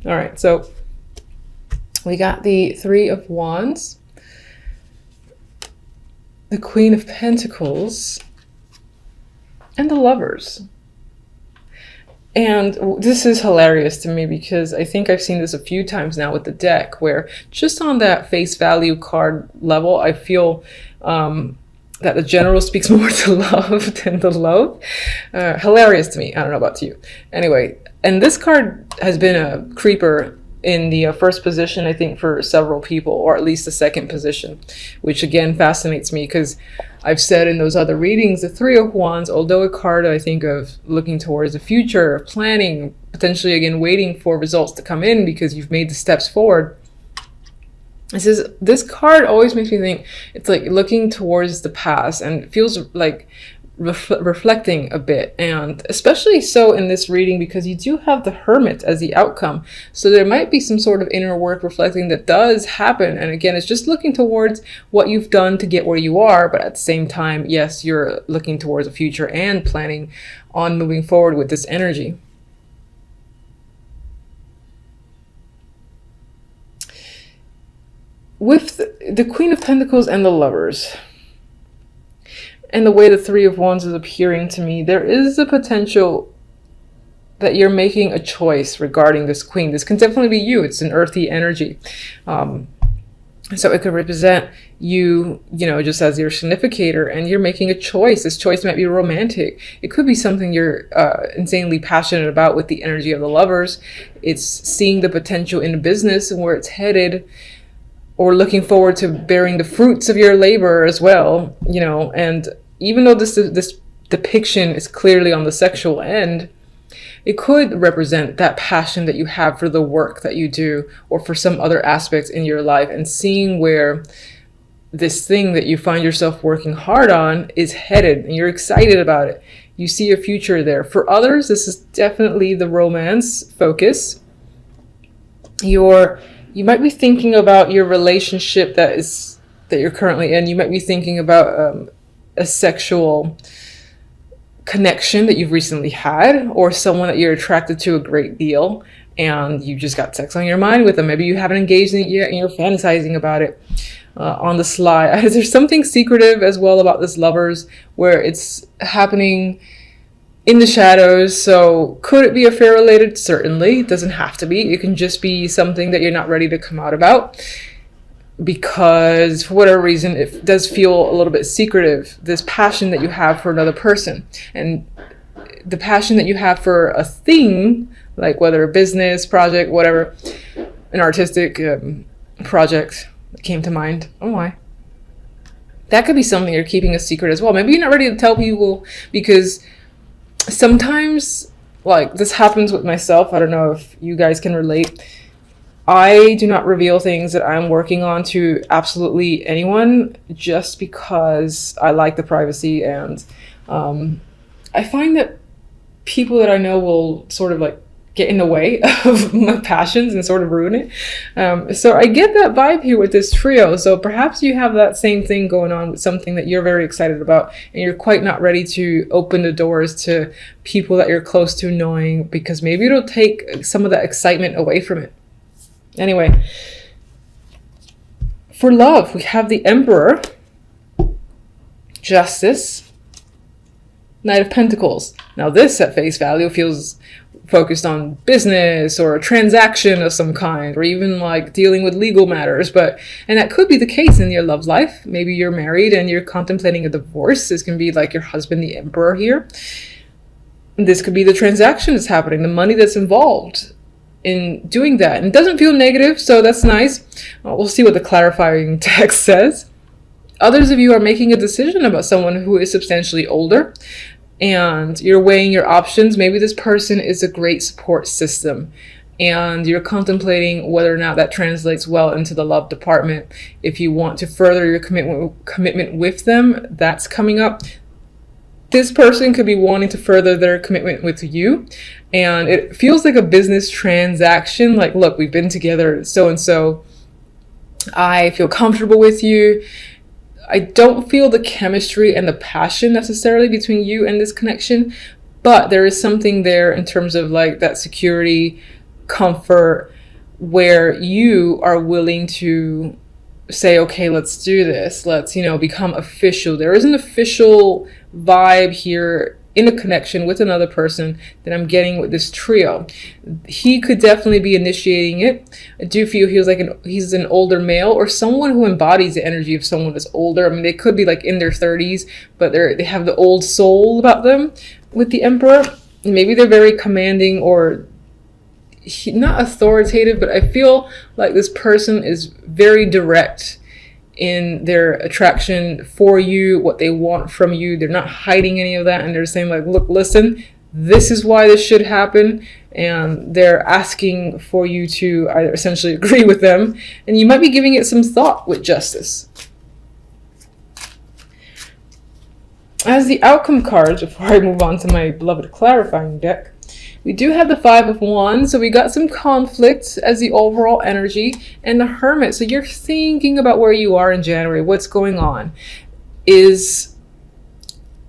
All right, so we got the Three of Wands, the Queen of Pentacles, and the Lovers. And this is hilarious to me because I think I've seen this a few times now with the deck, where just on that face value card level, I feel that the general speaks more to love than the love. Hilarious to me. I don't know about you. Anyway, and this card has been a creeper in the first position, I think, for several people, or at least the second position, which again fascinates me because I've said in those other readings, the Three of Wands, although a card I think of looking towards the future, planning, potentially again waiting for results to come in because you've made the steps forward. This card always makes me think it's like looking towards the past, and it feels like reflecting a bit, and especially so in this reading because you do have the Hermit as the outcome, so there might be some sort of inner work reflecting that does happen. And again, it's just looking towards what you've done to get where you are, but at the same time, yes, you're looking towards the future and planning on moving forward with this energy. With the Queen of Pentacles and the Lovers, and the way the Three of Wands is appearing to me, there is a potential that you're making a choice regarding this Queen. This can definitely be you. It's an earthy energy. So it could represent you, just as your significator, and you're making a choice. This choice might be romantic. It could be something you're insanely passionate about with the energy of the Lovers. It's seeing the potential in a business and where it's headed, or looking forward to bearing the fruits of your labor as well, and even though this depiction is clearly on the sexual end, it could represent that passion that you have for the work that you do or for some other aspects in your life, and seeing where this thing that you find yourself working hard on is headed and you're excited about it. You see a future there. For others, this is definitely the romance focus. You might be thinking about your relationship that you're currently in. You might be thinking about a sexual connection that you've recently had, or someone that you're attracted to a great deal and you just got sex on your mind with them. Maybe you haven't engaged in it yet and you're fantasizing about it on the sly. There's something secretive as well about this Lovers, where it's happening in the shadows. So could it be affair related? Certainly. It doesn't have to be. It can just be something that you're not ready to come out about, because for whatever reason it does feel a little bit secretive, this passion that you have for another person, and the passion that you have for a thing, like whether a business project, whatever, an artistic project that came to mind. Oh my, that could be something you're keeping a secret as well. Maybe you're not ready to tell people, because sometimes, like, this happens with myself. I don't know if you guys can relate. I do not reveal things that I'm working on to absolutely anyone, just because I like the privacy, and I find that people that I know will sort of like get in the way of my passions and sort of ruin it. So I get that vibe here with this trio. So perhaps you have that same thing going on with something that you're very excited about, and you're quite not ready to open the doors to people that you're close to knowing, because maybe it'll take some of that excitement away from it. Anyway, for love, we have the Emperor, Justice, Knight of Pentacles. Now this, at face value, feels focused on business or a transaction of some kind, or even like dealing with legal matters. And that could be the case in your love life. Maybe you're married and you're contemplating a divorce. This can be like your husband, the Emperor here. This could be the transaction that's happening, the money that's involved in doing that. And it doesn't feel negative, so that's nice. We'll see what the clarifying text says. Others of you are making a decision about someone who is substantially older, and you're weighing your options. Maybe this person is a great support system, and you're contemplating whether or not that translates well into the love department. If you want to further your commitment with them, that's coming up. This person could be wanting to further their commitment with you, and it feels like a business transaction. Like, look, we've been together so and so. I feel comfortable with you. I don't feel the chemistry and the passion necessarily between you and this connection, but there is something there in terms of like that security, comfort where you are willing to say, okay, let's do this. Let's, become official. There is an official vibe here in a connection with another person that I'm getting with this trio. He could definitely be initiating it. I do feel he's an older male, or someone who embodies the energy of someone that's older. I mean, they could be like in their 30s, but they have the old soul about them with the Emperor. Maybe they're very commanding, or not authoritative, but I feel like this person is very direct in their attraction for you, what they want from you. They're not hiding any of that, and they're saying like, look, listen, this is why this should happen, and they're asking for you to either essentially agree with them, and you might be giving it some thought with justice. As the outcome cards, before I move on to my beloved clarifying deck, we do have the Five of Wands, so we got some conflict as the overall energy, and the Hermit. So you're thinking about where you are in January, what's going on.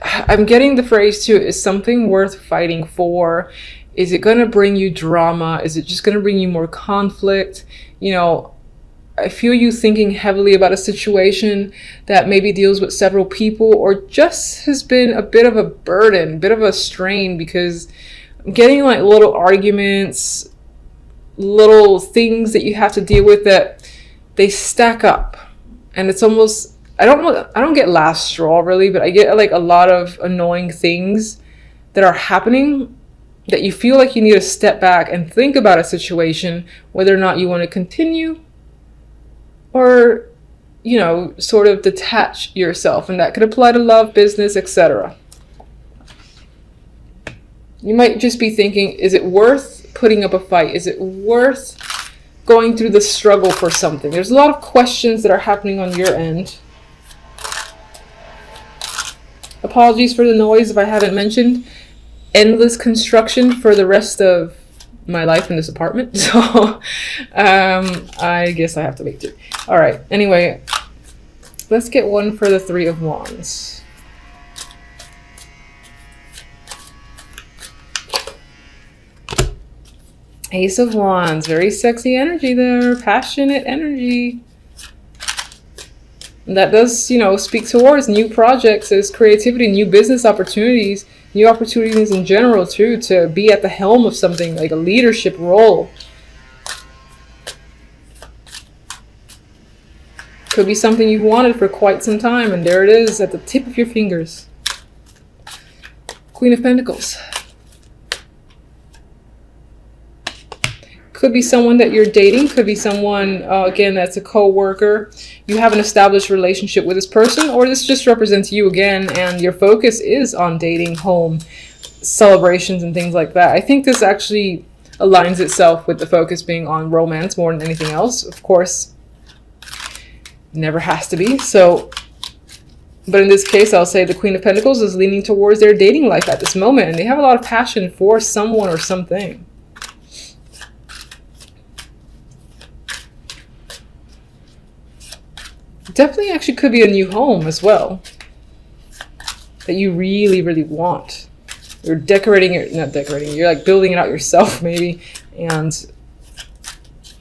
I'm getting the phrase too, is something worth fighting for? Is it going to bring you drama? Is it just going to bring you more conflict? I feel you thinking heavily about a situation that maybe deals with several people, or just has been a bit of a burden, bit of a strain, because I'm getting like little arguments, little things that you have to deal with that they stack up, and it's almost, I don't get last straw really, but I get like a lot of annoying things that are happening that you feel like you need to step back and think about a situation, whether or not you want to continue, or sort of detach yourself. And that could apply to love, business, etc. You might just be thinking, is it worth putting up a fight? Is it worth going through the struggle for something? There's a lot of questions that are happening on your end. Apologies for the noise if I haven't mentioned. Endless construction for the rest of my life in this apartment. So I guess I have to make do. All right. Anyway, let's get one for the Three of Wands. Ace of Wands, very sexy energy there, passionate energy. And that does, speak towards new projects, as creativity, new business opportunities, new opportunities in general too, to be at the helm of something, like a leadership role. Could be something you've wanted for quite some time, and there it is at the tip of your fingers. Queen of Pentacles. Could be someone that you're dating, could be someone, again, that's a co-worker. You have an established relationship with this person, or this just represents you again, and your focus is on dating, home, celebrations, and things like that. I think this actually aligns itself with the focus being on romance more than anything else. Of course, never has to be. So, but in this case, I'll say the Queen of Pentacles is leaning towards their dating life at this moment, and they have a lot of passion for someone or something. Definitely actually could be a new home as well that you really, really want. You're decorating it, not decorating, you're like building it out yourself maybe. And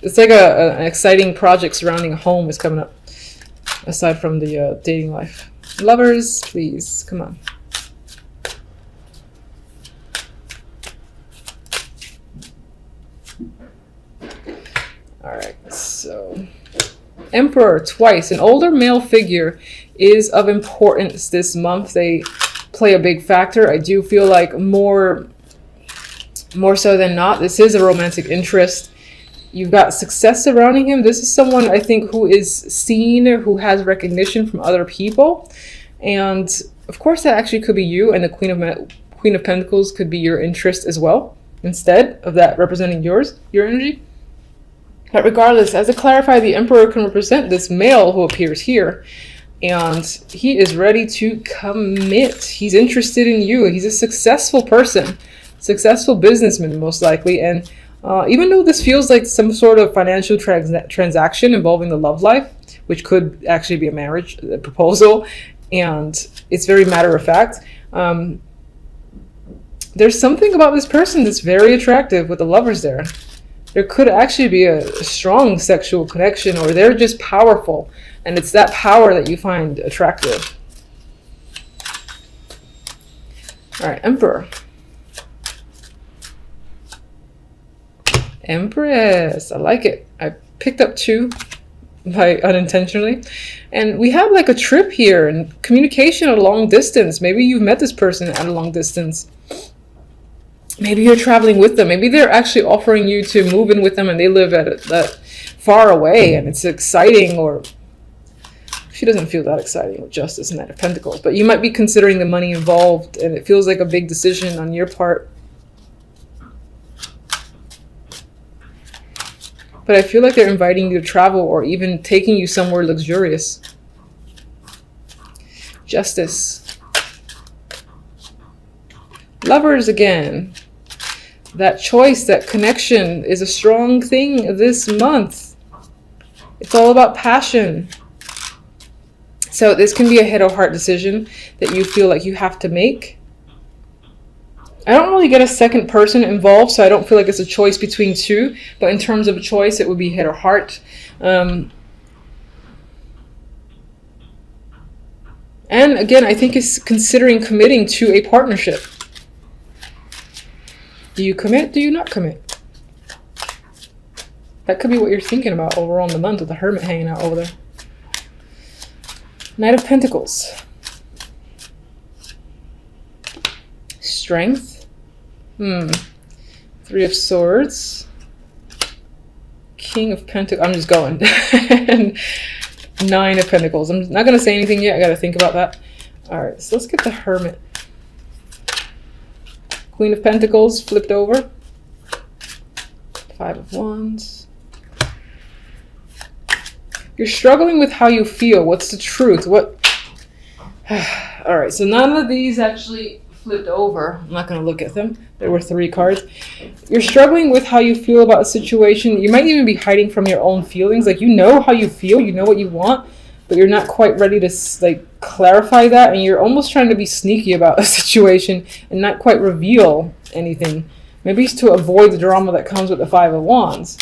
it's like an exciting project surrounding a home is coming up, aside from the dating life. Lovers, please, come on. All right, so Emperor twice. An older male figure is of importance this month. They play a big factor. I do feel like more so than not, this is a romantic interest. You've got success surrounding him. This is someone, I think, who is seen, who has recognition from other people. And of course, that actually could be you, and the Queen of Pentacles could be your interest as well, instead of that representing your energy. But regardless, as to clarify, the Emperor can represent this male who appears here, and he is ready to commit. He's interested in you. He's a successful person, successful businessman most likely. And even though this feels like some sort of financial transaction involving the love life, which could actually be a marriage proposal, and it's very matter of fact, there's something about this person that's very attractive with the lovers there. There could actually be a strong sexual connection, or they're just powerful, and it's that power that you find attractive. All right, Emperor. Empress, I like it. I picked up 2 by unintentionally. And we have like a trip here and communication at a long distance. Maybe you've met this person at a long distance. Maybe you're traveling with them. Maybe they're actually offering you to move in with them and they live at that far away and it's exciting, or she doesn't feel that exciting with Justice and Knight of Pentacles. But you might be considering the money involved and it feels like a big decision on your part. But I feel like they're inviting you to travel or even taking you somewhere luxurious. Justice. Lovers again. That choice, that connection is a strong thing this month. It's all about passion. So this can be a head or heart decision that you feel like you have to make. I don't really get a second person involved, so I don't feel like it's a choice between 2. But in terms of a choice, it would be head or heart. And again, I think it's considering committing to a partnership. Do you commit? Do you not commit? That could be what you're thinking about overall in the month with the Hermit hanging out over there. Knight of Pentacles. Strength. 3 of Swords. King of Pentacles. I'm just going. And 9 of Pentacles. I'm not going to say anything yet. I got to think about that. All right, so let's get the Hermit. Queen of Pentacles flipped over. 5 of Wands. You're struggling with how you feel. What's the truth? What? All right, so none of these actually flipped over. I'm not going to look at them. There were 3 cards. You're struggling with how you feel about a situation. You might even be hiding from your own feelings. Like, you know how you feel, you know what you want, but you're not quite ready to like clarify that, and you're almost trying to be sneaky about a situation and not quite reveal anything. Maybe it's to avoid the drama that comes with the 5 of Wands.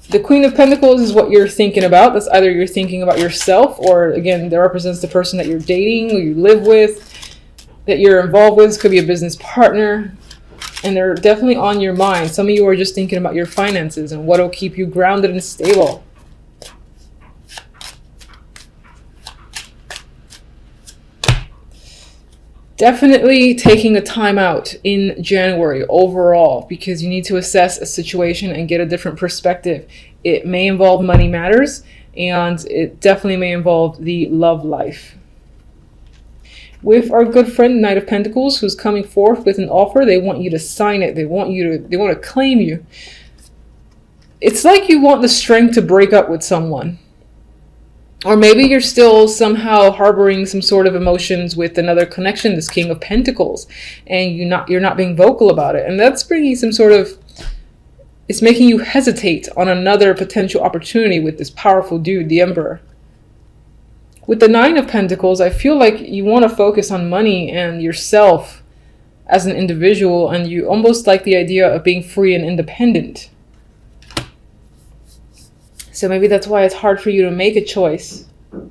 The Queen of Pentacles is what you're thinking about. That's either you're thinking about yourself, or again, that represents the person that you're dating or you live with, that you're involved with. This could be a business partner, and they're definitely on your mind. Some of you are just thinking about your finances and what will keep you grounded and stable. Definitely taking a time out in January overall, because you need to assess a situation and get a different perspective. It may involve money matters, and it definitely may involve the love life. With our good friend Knight of Pentacles, who's coming forth with an offer, they want you to sign it. They want to claim you. It's like you want the strength to break up with someone. Or maybe you're still somehow harboring some sort of emotions with another connection, this King of Pentacles, and you're not being vocal about it. And that's bringing some sort of, it's making you hesitate on another potential opportunity with this powerful dude, the Emperor. With the 9 of Pentacles, I feel like you want to focus on money and yourself as an individual, and you almost like the idea of being free and independent. So maybe that's why it's hard for you to make a choice. Let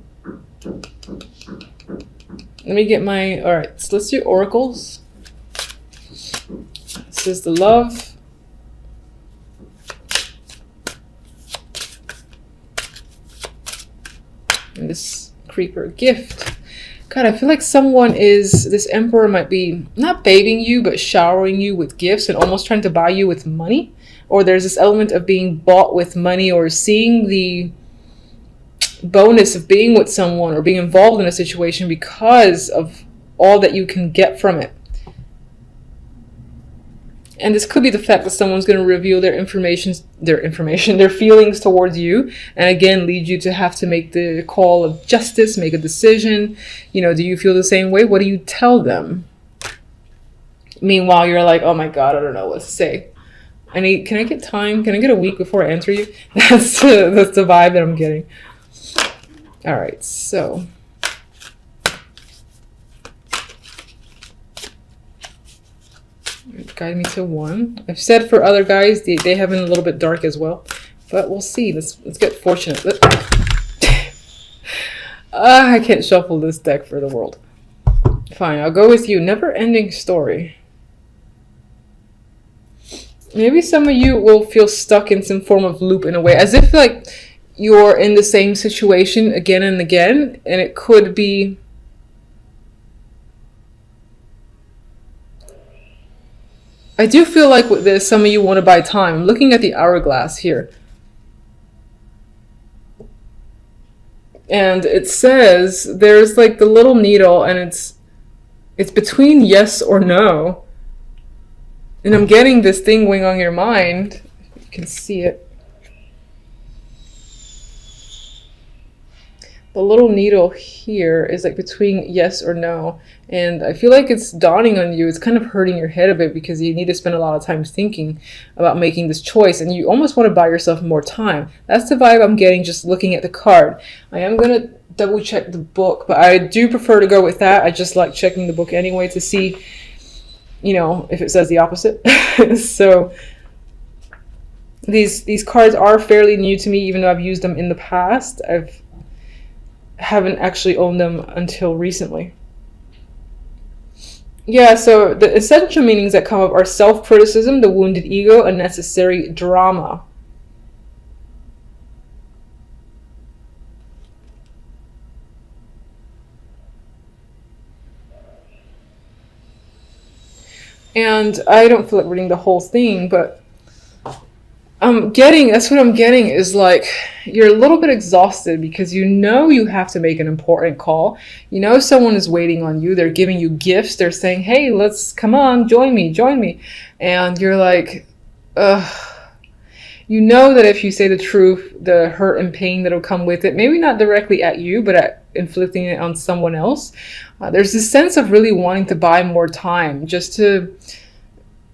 me get my, all right, so let's do oracles. This is the Love. And this Creeper, Gift. God, I feel like this Emperor might be not babying you, but showering you with gifts and almost trying to buy you with money. Or there's this element of being bought with money, or seeing the bonus of being with someone or being involved in a situation because of all that you can get from it. And this could be the fact that someone's going to reveal their feelings towards you, and again lead you to have to make the call of justice, make a decision. You know, do you feel the same way? What do you tell them? Meanwhile, you're like, oh my God, I don't know what to say. Can I get time? Can I get a week before I answer you? That's the vibe that I'm getting. All right, so. Guide me to 1. I've said for other guys, they have been a little bit dark as well. But we'll see. Let's get fortunate. I can't shuffle this deck for the world. Fine, I'll go with you. Never-ending story. Maybe some of you will feel stuck in some form of loop in a way. As if like you're in the same situation again and again. And it could be... I do feel like with this, some of you want to buy time. I'm looking at the hourglass here. And it says there's like the little needle and it's between yes or no. And I'm getting this thing going on your mind. You can see it. The little needle here is like between yes or no. And I feel like it's dawning on you. It's kind of hurting your head a bit because you need to spend a lot of time thinking about making this choice. And you almost want to buy yourself more time. That's the vibe I'm getting just looking at the card. I am going to double check the book, but I do prefer to go with that. I just like checking the book anyway to see, you know, if it says the opposite. So these cards are fairly new to me, even though I've used them in the past. Haven't actually owned them until recently. Yeah, so the essential meanings that come up are self-criticism, the wounded ego, unnecessary drama. And I don't feel like reading the whole thing, but that's what I'm getting is like, you're a little bit exhausted because you know you have to make an important call. You know someone is waiting on you. They're giving you gifts. They're saying, hey, come on, join me. And you're like, ugh. You know that if you say the truth, the hurt and pain that'll come with it, maybe not directly at you, but at inflicting it on someone else. There's this sense of really wanting to buy more time just to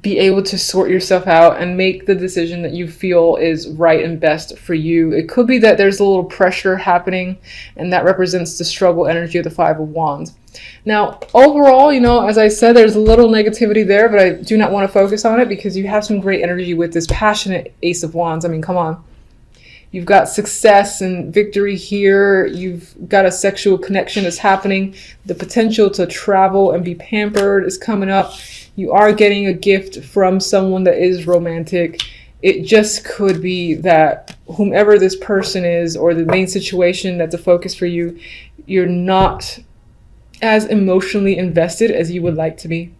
be able to sort yourself out and make the decision that you feel is right and best for you. It could be that there's a little pressure happening, and that represents the struggle energy of the Five of Wands. Now, overall, you know, as I said, there's a little negativity there, but I do not want to focus on it because you have some great energy with this passionate Ace of Wands. I mean, come on. You've got success and victory here. You've got a sexual connection that's happening. The potential to travel and be pampered is coming up. You are getting a gift from someone that is romantic. It just could be that whomever this person is or the main situation that's a focus for you, you're not as emotionally invested as you would like to be.